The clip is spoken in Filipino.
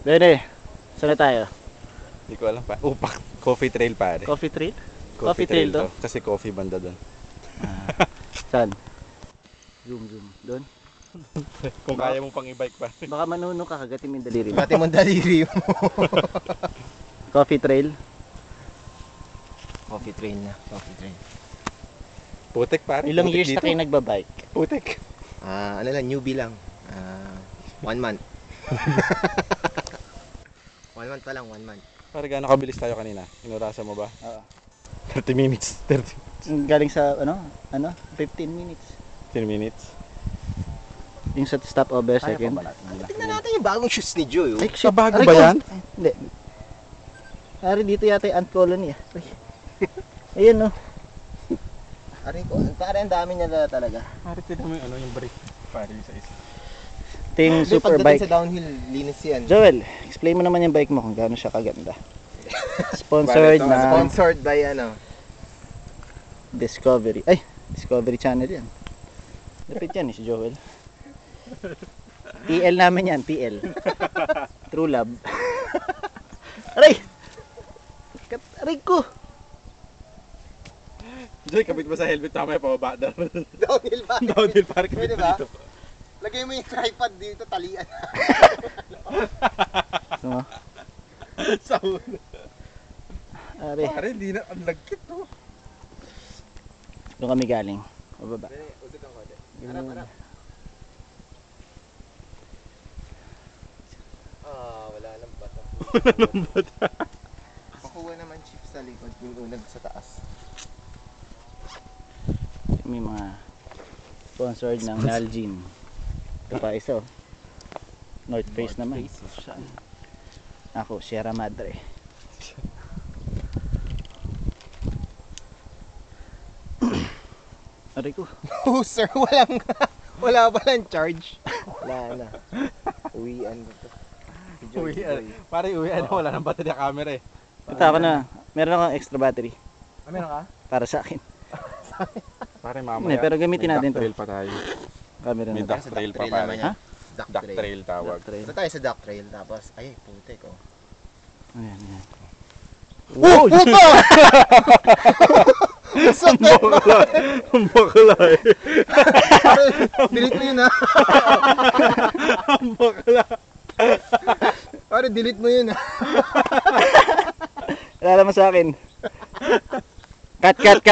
Bene, saan na tayo? Hindi ko alam pa. Upak, coffee trail pare. Coffee trail? Coffee trail to? Kasi coffee banda doon. Saan? Zoom. Doon? Kung kaya mong pang i-bike pa. Baka manuno ka, kagatin mo yung daliri mo. Bati mong daliri mo. Coffee trail? Coffee trail na. Coffee trail. Putek pare. Ilang putik years na dito. kayo nagbabike? Putek. Ano lang, newbie lang. 1 month. 1 month pa lang, 1 month. Pare gaano kabilis tayo kanina? Inurasan mo ba? Oo. 30 minutes. 30 Galing sa, 15 minutes. 10 minutes. Yung sa stopover second. Tingnan natin yung bagong shoes ni Joy. Ay, Sa bago aray ba ko. yan? Ay, hindi. Ari dito yata yung ant colony. Ay. Ayun no. Aray ko, ang dami niya talaga. Pare tignan mo yung yung brake. Pare yung sa isa. Team super Pagdating bike. sa downhill, linis yan. Joel, explain mo naman yung bike mo kung gaano siya kaganda. Sponsored Bale, ito, na Sponsored by Discovery. Ay, Discovery Channel yan. Lapit yan si Joel. TL namin yan, TL. True Love. Aray! Aray ko! Joy, kabit mo sa helmet tama yung pababa daw. Downhill ba? Downhill pare kabit Pwede mo ba? dito. Lagay mo yung tripod dito, talian. Ano? Sa ulo. Aray, Pare hindi na ang lagkit to. doon kami galing. Mababa. Usot ang konti. Harap. Wala nang bata. Wala nang bata. Pakuha naman chief sa likod, yung unag sa taas. May mga sponsored ng Nalgene. Ito pa isa oh. North Face naman. Ako, Sierra Madre. Aray ko. Oh sir, wala palang charge. Wala na. Uwian dito. Uwian. Pare uwian wala nang baterya camera eh. Ito ako na. Meron akong extra battery. Meron ka? Para sa akin. Pare mamaya. Hindi, pero gamitin may natin duck to. trail pa tayo. Camera May na to. duck trail pa pare. Ha? Duck trail tawag. Duck trail. Ito tayo sa duck trail, tapos, ay, putik oh. Ayan, ayan. Wow! Puto! Ang bakla eh. Delete mo yun ha. Ang bakla. Pare, delete mo yun ha. Wala naman sa akin. Cut.